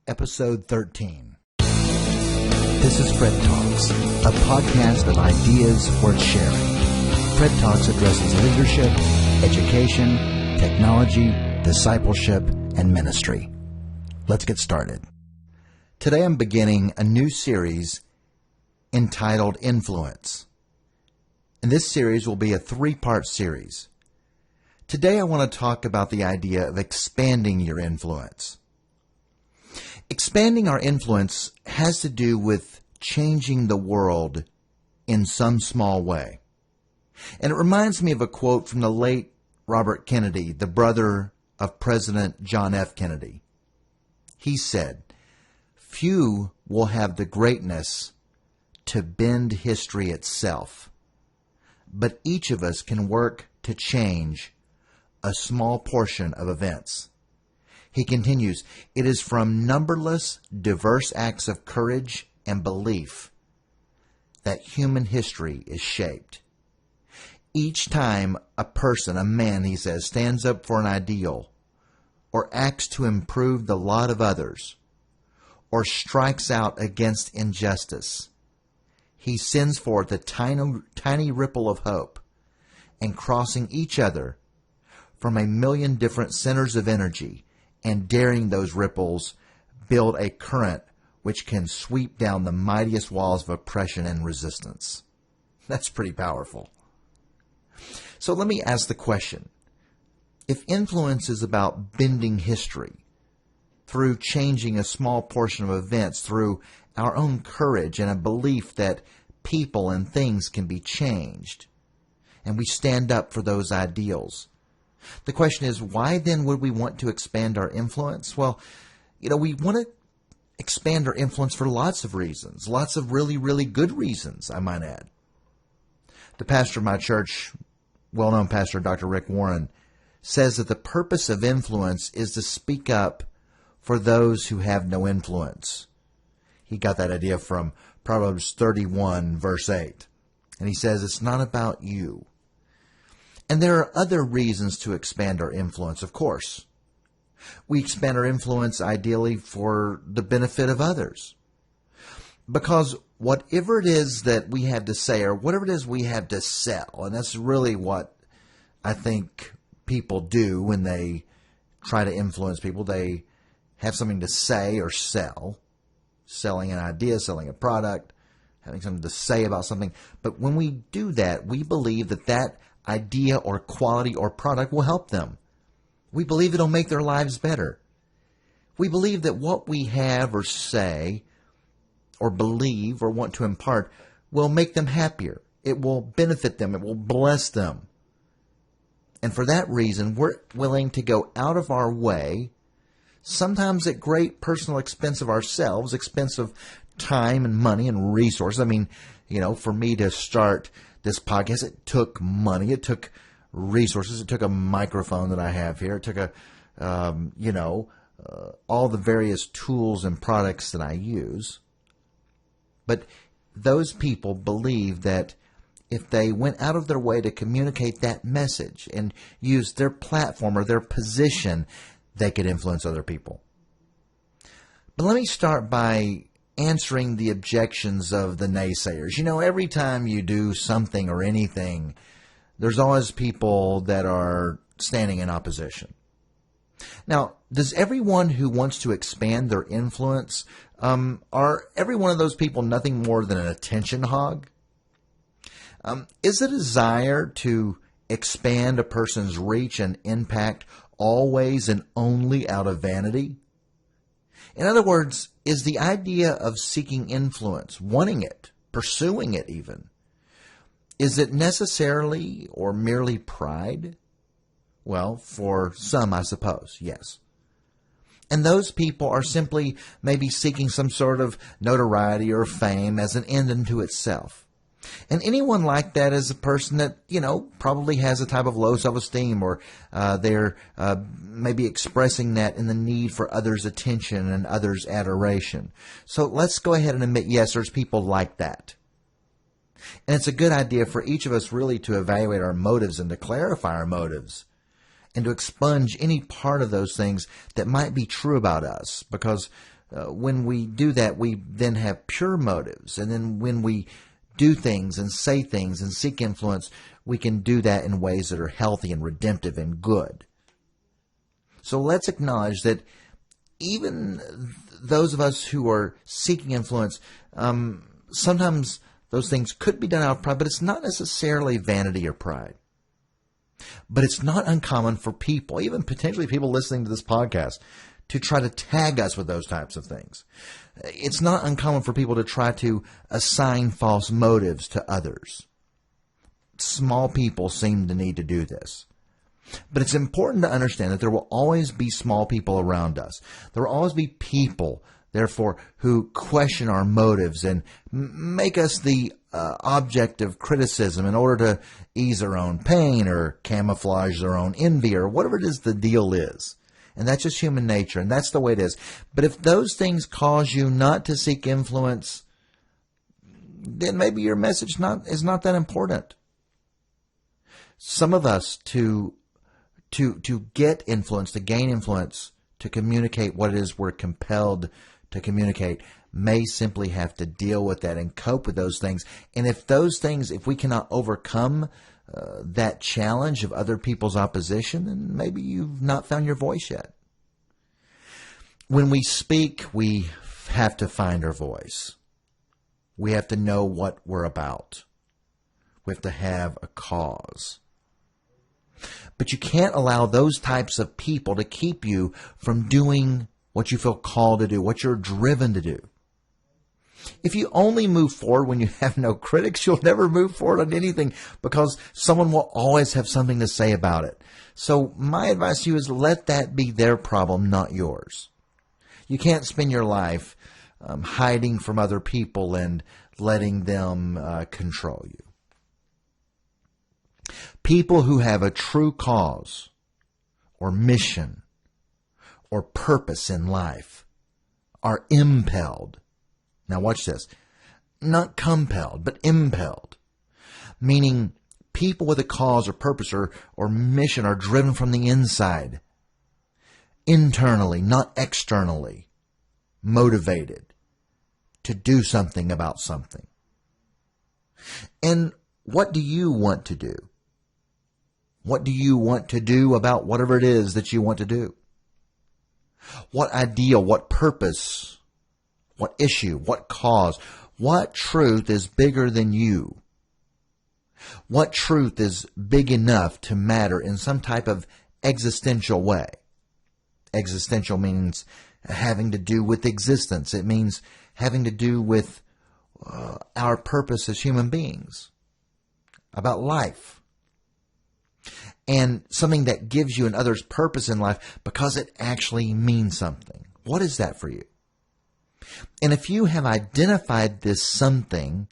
Episode 13. This is Fred Talks, a podcast of ideas worth sharing. Fred Talks addresses leadership, education, technology, discipleship, and ministry. Let's get started. Today I'm beginning a new series entitled Influence. And this series will be a 3-part series. Today I want to talk about the idea of expanding your influence. Expanding our influence has to do with changing the world in some small way. And it reminds me of a quote from the late Robert Kennedy, the brother of President John F. Kennedy. He said, "Few will have the greatness to bend history itself, but each of us can work to change a small portion of events." He continues, "It is from numberless, diverse acts of courage and belief that human history is shaped. Each time a person, a man," he says, "stands up for an ideal, or acts to improve the lot of others, or strikes out against injustice, he sends forth a tiny ripple of hope, and crossing each other from a million different centers of energy, and daring those ripples, build a current which can sweep down the mightiest walls of oppression and resistance." That's pretty powerful. So let me ask the question. If influence is about bending history through changing a small portion of events, through our own courage and a belief that people and things can be changed, and we stand up for those ideals, the question is, why then would we want to expand our influence? Well, we want to expand our influence for lots of reasons, lots of really, really good reasons, I might add. The pastor of my church, well-known pastor Dr. Rick Warren, says that the purpose of influence is to speak up for those who have no influence. He got that idea from Proverbs 31, verse 8. And he says, it's not about you. And there are other reasons to expand our influence, of course. We expand our influence ideally for the benefit of others. Because whatever it is that we have to say, or whatever it is we have to sell, and that's really what I think people do when they try to influence people. They have something to say or sell, selling an idea, selling a product, having something to say about something. But when we do that, we believe that that idea or quality or product will help them. We believe it'll make their lives better. We believe that what we have or say or believe or want to impart will make them happier. It will benefit them. It will bless them. And for that reason, we're willing to go out of our way, sometimes at great personal expense of ourselves, expense of time and money and resources. I mean, for me to start this podcast, it took money, it took resources, it took a microphone that I have here, it took all the various tools and products that I use. But those people believe that if they went out of their way to communicate that message and use their platform or their position, they could influence other people. But let me start by answering the objections of the naysayers. Every time you do something or anything, there's always people that are standing in opposition. Now, does everyone who wants to expand their influence, are every one of those people nothing more than an attention hog? Is the desire to expand a person's reach and impact always and only out of vanity? In other words, is the idea of seeking influence, wanting it, pursuing it even, is it necessarily or merely pride? Well, for some, I suppose, yes. And those people are simply maybe seeking some sort of notoriety or fame as an end unto itself. And anyone like that is a person that, probably has a type of low self-esteem, or they're maybe expressing that in the need for others' attention and others' adoration. So let's go ahead and admit, yes, there's people like that. And it's a good idea for each of us really to evaluate our motives and to clarify our motives and to expunge any part of those things that might be true about us, because when we do that, we then have pure motives. And then when we do things and say things and seek influence, we can do that in ways that are healthy and redemptive and good. So let's acknowledge that even those of us who are seeking influence, sometimes those things could be done out of pride, but it's not necessarily vanity or pride. But it's not uncommon for people, even potentially people listening to this podcast, to try to tag us with those types of things. It's not uncommon for people to try to assign false motives to others. Small people seem to need to do this. But it's important to understand that there will always be small people around us. There will always be people, therefore, who question our motives and make us the object of criticism in order to ease their own pain or camouflage their own envy or whatever it is the deal is. And that's just human nature, and that's the way it is. But if those things cause you not to seek influence, then maybe your message is not that important. Some of us, to get influence, to gain influence, to communicate what it is we're compelled to communicate, may simply have to deal with that and cope with those things. And if we cannot overcome that challenge of other people's opposition, then maybe you've not found your voice yet. When we speak, we have to find our voice. We have to know what we're about. We have to have a cause. But you can't allow those types of people to keep you from doing what you feel called to do, what you're driven to do. If you only move forward when you have no critics, you'll never move forward on anything because someone will always have something to say about it. So my advice to you is let that be their problem, not yours. You can't spend your life hiding from other people and letting them control you. People who have a true cause or mission or purpose in life are impelled. Now watch this. Not compelled, but impelled. Meaning people with a cause or purpose or mission are driven from the inside. Internally, not externally. Motivated to do something about something. And what do you want to do? What do you want to do about whatever it is that you want to do? What ideal, what purpose, what issue, what cause, what truth is bigger than you? What truth is big enough to matter in some type of existential way? Existential means having to do with existence. It means having to do with our purpose as human beings, about life. And something that gives you and others purpose in life because it actually means something. What is that for you? And if you have identified this something,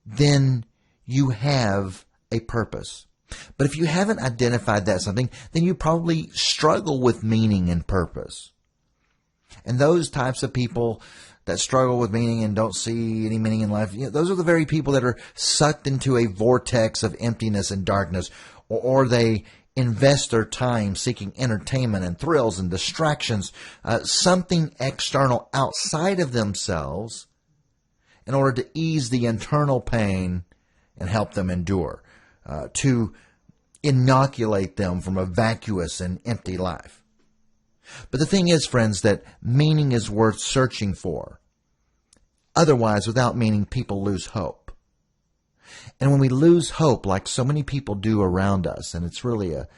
then you have a purpose. But if you haven't identified that something, then you probably struggle with meaning and purpose. And those types of people that struggle with meaning and don't see any meaning in life, those are the very people that are sucked into a vortex of emptiness and darkness, or they invest their time seeking entertainment and thrills and distractions, something external outside of themselves in order to ease the internal pain and help them endure, to inoculate them from a vacuous and empty life. But the thing is, friends, that meaning is worth searching for. Otherwise, without meaning, people lose hope. And when we lose hope, like so many people do around us, and it's really a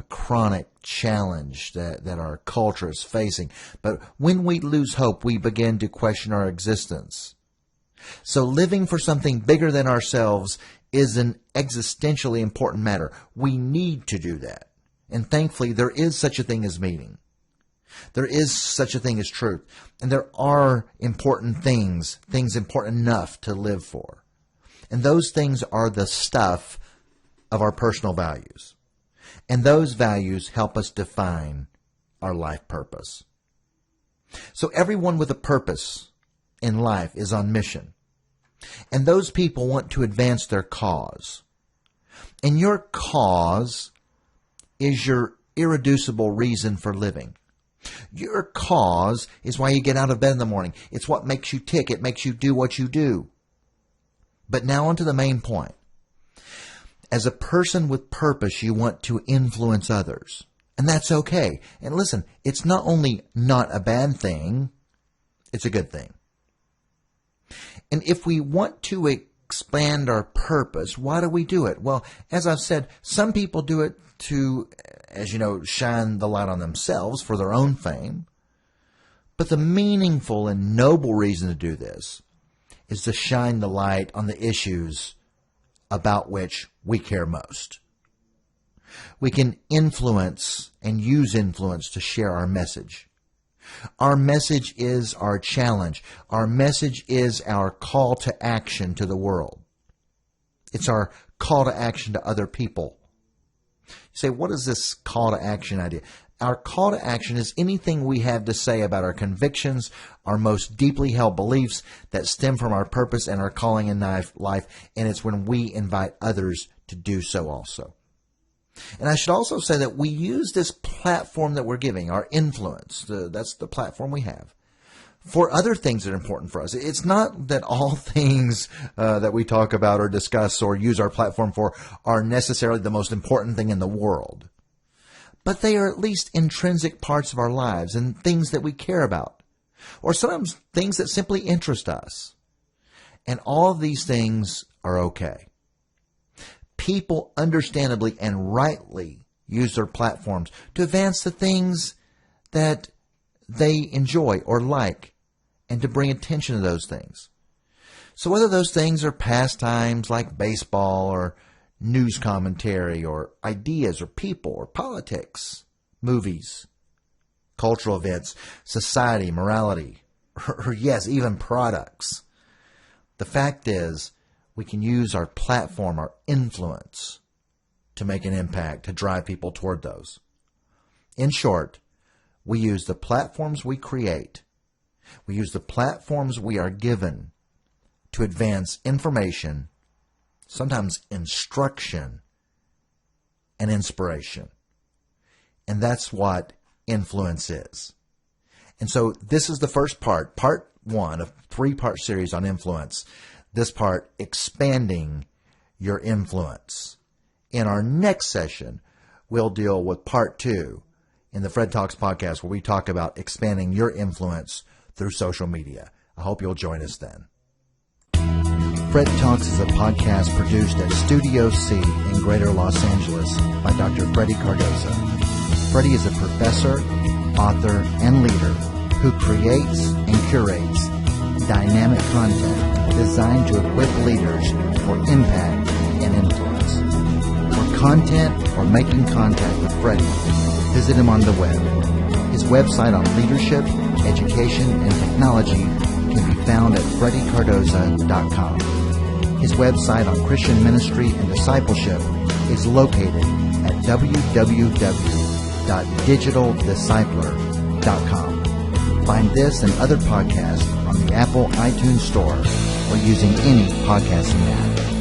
chronic challenge that our culture is facing, but when we lose hope, we begin to question our existence. So living for something bigger than ourselves is an existentially important matter. We need to do that. And thankfully, there is such a thing as meaning. There is such a thing as truth. And there are important things important enough to live for. And those things are the stuff of our personal values. And those values help us define our life purpose. So everyone with a purpose in life is on mission. And those people want to advance their cause. And your cause is your irreducible reason for living. Your cause is why you get out of bed in the morning. It's what makes you tick. It makes you do what you do. But now on to the main point. As a person with purpose, you want to influence others. And that's okay. And listen, it's not only not a bad thing, it's a good thing. And if we want to expand our purpose, why do we do it? Well, as I've said, some people do it to, as you know, shine the light on themselves for their own fame. But the meaningful and noble reason to do this is to shine the light on the issues about which we care most. We can influence and use influence to share our message. Our message is our challenge. Our message is our call to action to the world. It's our call to action to other people. You say, what is this call to action idea? Our call to action is anything we have to say about our convictions, our most deeply held beliefs that stem from our purpose and our calling in life, and it's when we invite others to do so also. And I should also say that we use this platform that we're giving, our influence, that's the platform we have, for other things that are important for us. It's not that all things that we talk about or discuss or use our platform for are necessarily the most important thing in the world. But they are at least intrinsic parts of our lives and things that we care about, or sometimes things that simply interest us. And all of these things are okay. People understandably and rightly use their platforms to advance the things that they enjoy or like and to bring attention to those things. So whether those things are pastimes like baseball or news commentary or ideas or people or politics, movies, cultural events, society, morality, or yes, even products, the fact is, we can use our platform, our influence, to make an impact, to drive people toward those. In short, we use the platforms we create, we use the platforms we are given to advance information, sometimes instruction, and inspiration. And that's what influence is. And so this is the first part one of a 3-part series on influence. This part, expanding your influence. In our next session, we'll deal with part 2 in the Fred Talks podcast, where we talk about expanding your influence through social media. I hope you'll join us then. Fred Talks is a podcast produced at Studio C in Greater Los Angeles by Dr. Freddie Cardoza. Freddie is a professor, author, and leader who creates and curates dynamic content designed to equip leaders for impact and influence. For content or making contact with Freddie, visit him on the web. His website on leadership, education, and technology can be found at freddycardoza.com. His website on Christian ministry and discipleship is located at www.digitaldiscipler.com. Find this and other podcasts on the Apple iTunes Store or using any podcasting app.